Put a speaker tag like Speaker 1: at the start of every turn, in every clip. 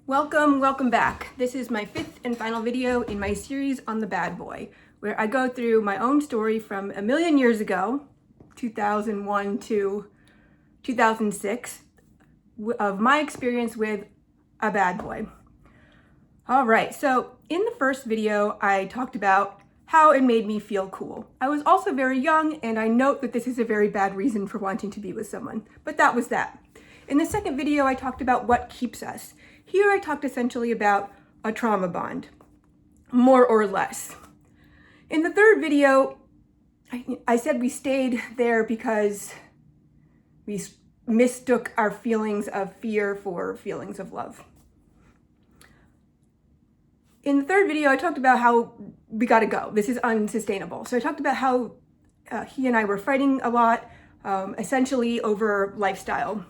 Speaker 1: Welcome back. This is my fifth and final video in my series on the bad boy, where I go through my own story from a million years ago, 2001 to 2006, of my experience with a bad boy. All right, so in the first video, I talked about how it made me feel cool. I was also very young, and I note that this is a very bad reason for wanting to be with someone, but that was that. In the second video, I talked about what keeps us. Here I talked essentially about a trauma bond, more or less. In the third video, I said we stayed there because we mistook our feelings of fear for feelings of love. In the third video, I talked about how we gotta go. This is unsustainable. So I talked about how he and I were fighting a lot, essentially over lifestyle.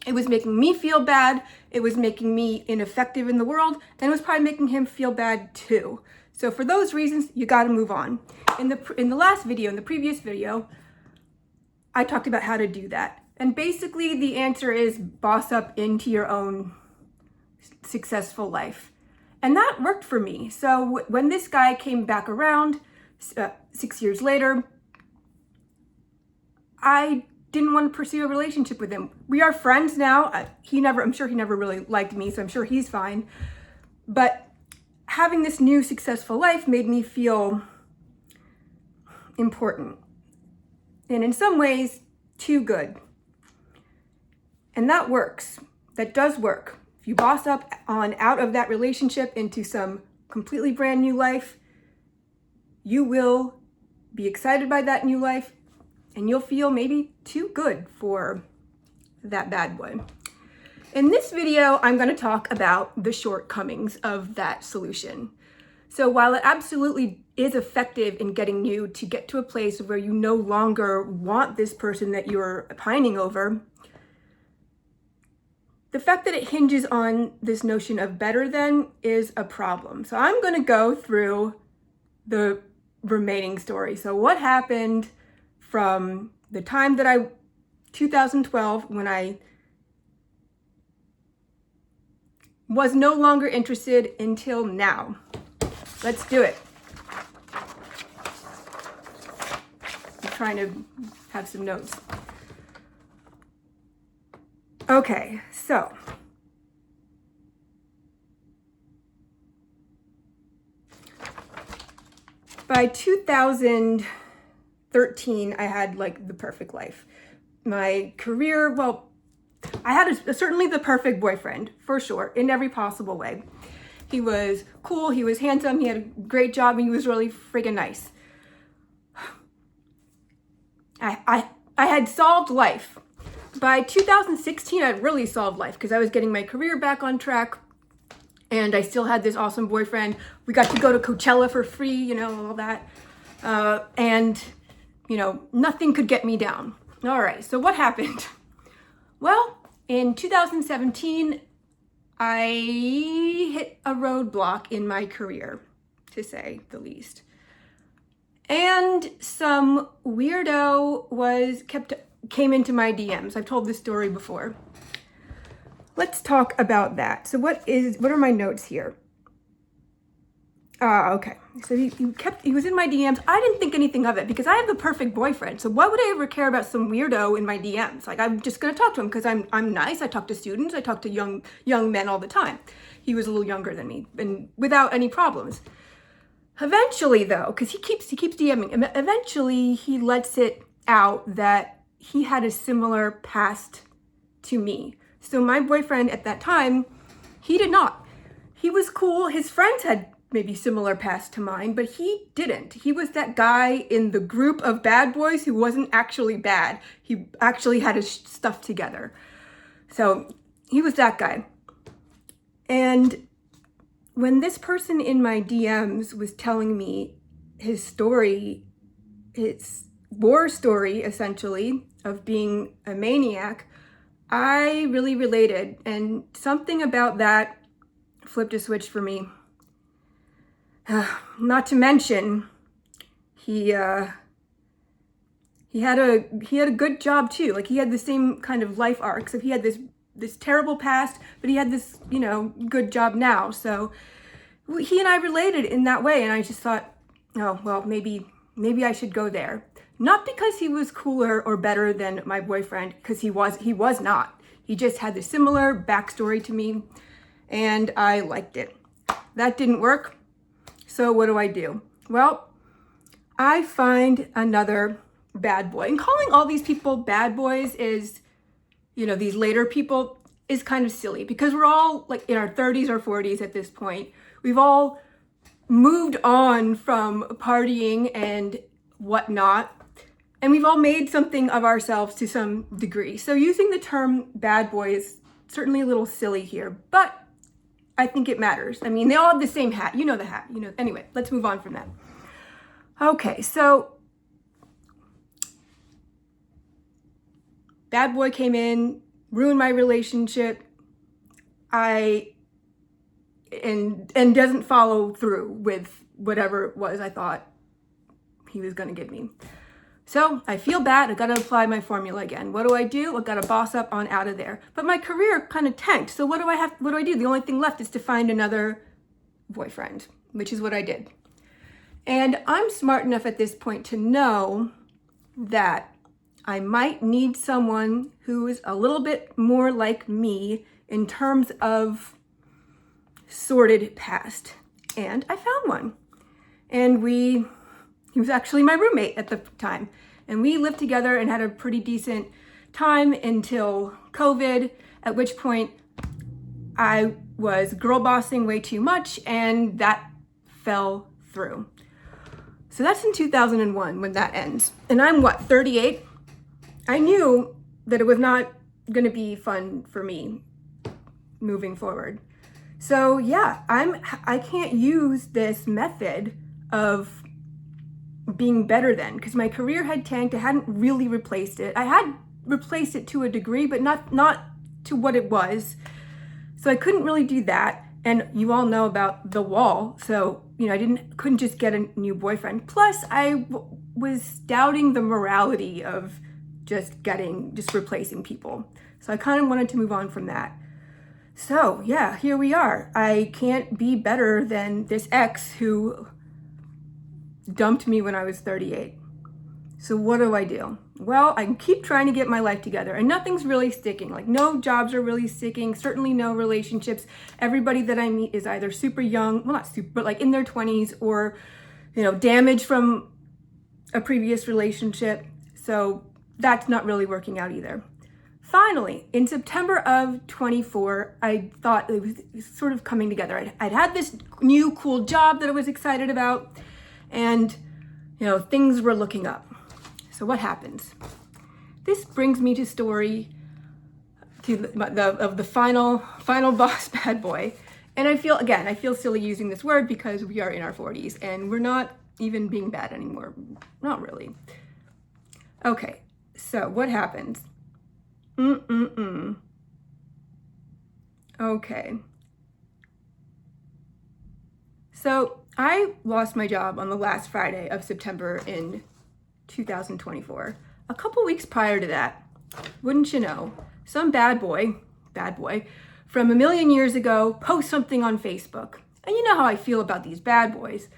Speaker 1: It was making me feel bad, it was making me ineffective in the world, and it was probably making him feel bad too. So for those reasons, you gotta move on. In the last video, in the previous video, I talked about how to do that. And basically the answer is boss up into your own successful life. And that worked for me. So when this guy came back around 6 years later, I didn't want to pursue a relationship with him. We are friends now. I'm sure he never really liked me, so I'm sure he's fine. But having this new successful life made me feel important. And in some ways, too good. And that works. That does work. If you boss up on out of that relationship into some completely brand new life, you will be excited by that new life, and you'll feel maybe too good for that bad boy. In this video, I'm going to talk about the shortcomings of that solution. So while it absolutely is effective in getting you to get to a place where you no longer want this person that you're pining over, the fact that it hinges on this notion of better than is a problem. So I'm going to go through the remaining story. So what happened from the time that 2012, when I was no longer interested until now. Let's do it. I'm trying to have some notes. Okay, so by 2013, I had like the perfect life. My career, well, I had certainly the perfect boyfriend, for sure, in every possible way. He was cool, he was handsome, he had a great job, and he was really friggin' nice. I had solved life. By 2016, I'd really solved life because I was getting my career back on track, and I still had this awesome boyfriend. We got to go to Coachella for free, all that. And, nothing could get me down. All right, so what happened? Well, in 2017, I hit a roadblock in my career, to say the least. And some weirdo came into my DMs. I've told this story before. Let's talk about that. So what are my notes here? Okay. So he was in my DMs. I didn't think anything of it because I have the perfect boyfriend. So why would I ever care about some weirdo in my DMs? Like, I'm just going to talk to him because I'm nice. I talk to students. I talk to young men all the time. He was a little younger than me and without any problems. Eventually though, because he keeps DMing, eventually he lets it out that he had a similar past to me. So my boyfriend at that time, he did not. He was cool. His friends had maybe similar past to mine, but he didn't. He was that guy in the group of bad boys who wasn't actually bad. He actually had his stuff together. So he was that guy. And when this person in my DMs was telling me his story, his war story, essentially, of being a maniac, I really related, and something about that flipped a switch for me. Not to mention, he had a good job too. Like, he had the same kind of life arc. So he had this this terrible past, but he had this, good job now. So he and I related in that way. And I just thought, oh, well, maybe I should go there. Not because he was cooler or better than my boyfriend, because he was not. He just had the similar backstory to me, and I liked it. That didn't work. So what do? Well, I find another bad boy. And calling all these people bad boys is, these later people, is kind of silly, because we're all like in our 30s or 40s at this point. We've all moved on from partying and whatnot, and we've all made something of ourselves to some degree. So using the term bad boy is certainly a little silly here, but I think it matters. I mean, they all have the same hat. You know the hat. Anyway, let's move on from that. Okay, so bad boy came in, ruined my relationship. And doesn't follow through with whatever it was I thought he was going to give me. So I feel bad. I got to apply my formula again. What do? I got to boss up on out of there. But my career kind of tanked. So what do I do? The only thing left is to find another boyfriend, which is what I did. And I'm smart enough at this point to know that I might need someone who is a little bit more like me in terms of sordid past. And I found one. And he was actually my roommate at the time. And we lived together and had a pretty decent time until COVID, at which point I was girl bossing way too much, and that fell through. So that's in 2001 when that ends. And I'm 38? I knew that it was not going to be fun for me moving forward. So yeah, I can't use this method of being better than, because my career had tanked. I hadn't really replaced it. I had replaced it to a degree, but not to what it was. So I couldn't really do that. And you all know about the wall. So, I couldn't just get a new boyfriend. Plus I was doubting the morality of just replacing people. So I kind of wanted to move on from that. So yeah, here we are. I can't be better than this ex who dumped me when I was 38. So what do? Well, I keep trying to get my life together, and nothing's really sticking. Like, no jobs are really sticking, certainly no relationships. Everybody that I meet is either super young, well, not super, but like in their 20s, or, damaged from a previous relationship. So that's not really working out either. Finally, in September of 24, I thought it was sort of coming together. I'd had this new cool job that I was excited about, and, things were looking up. So what happens? This brings me to story of the final boss bad boy. And I feel silly using this word because we are in our 40s and we're not even being bad anymore. Not really. Okay, so what happens? Okay. So I lost my job on the last Friday of September in 2024. A couple weeks prior to that, wouldn't you know, some bad boy from a million years ago posts something on Facebook. And you know how I feel about these bad boys.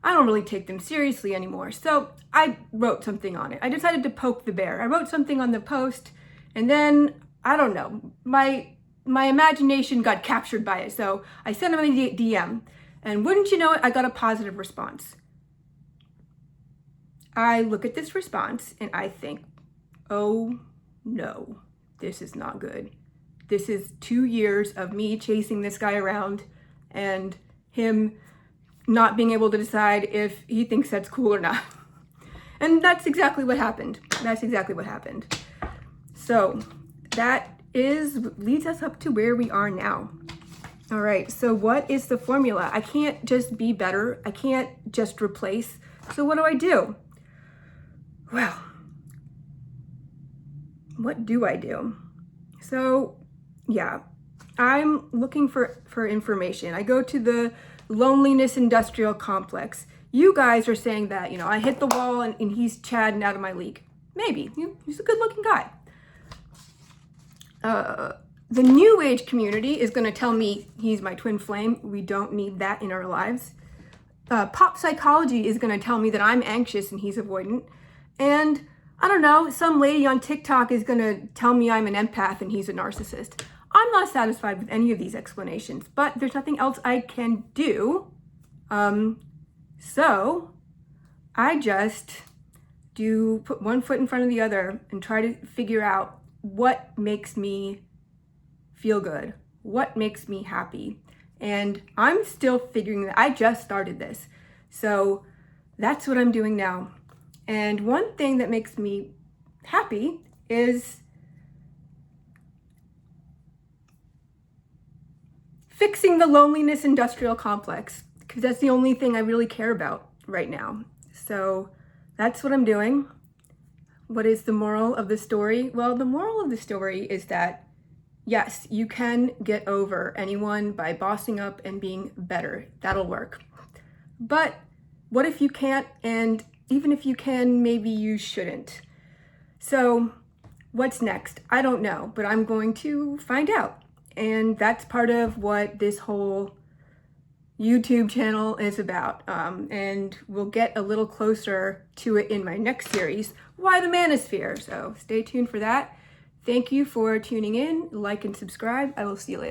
Speaker 1: I don't really take them seriously anymore. So I wrote something on it. I decided to poke the bear. I wrote something on the post, and then, I don't know, my imagination got captured by it. So I sent him a DM, and wouldn't you know it, I got a positive response. I look at this response and I think, oh no, this is not good. This is 2 years of me chasing this guy around and him not being able to decide if he thinks that's cool or not. And that's exactly what happened. So that leads us up to where we are now. All right, so what is the formula? I can't just be better. I can't just replace. So what do? Well, what do? So yeah, I'm looking for information. I go to the loneliness industrial complex. You guys are saying that, I hit the wall and he's Chad and out of my league. Maybe. He's a good looking guy. The new age community is going to tell me he's my twin flame. We don't need that in our lives. Pop psychology is going to tell me that I'm anxious and he's avoidant. And I don't know, some lady on TikTok is going to tell me I'm an empath and he's a narcissist. I'm not satisfied with any of these explanations, but there's nothing else I can do. So I just put one foot in front of the other and try to figure out what makes me feel good, what makes me happy. And I'm still figuring that. I just started this. So that's what I'm doing now. And one thing that makes me happy is fixing the loneliness industrial complex, because that's the only thing I really care about right now. So that's what I'm doing. What is the moral of the story? Well, the moral of the story is that yes, you can get over anyone by bossing up and being better. That'll work. But what if you can't? And even if you can, maybe you shouldn't. So what's next? I don't know, but I'm going to find out. And that's part of what this whole YouTube channel is about. And we'll get a little closer to it in my next series, Why the Manosphere. So stay tuned for that. Thank you for tuning in. Like and subscribe. I will see you later.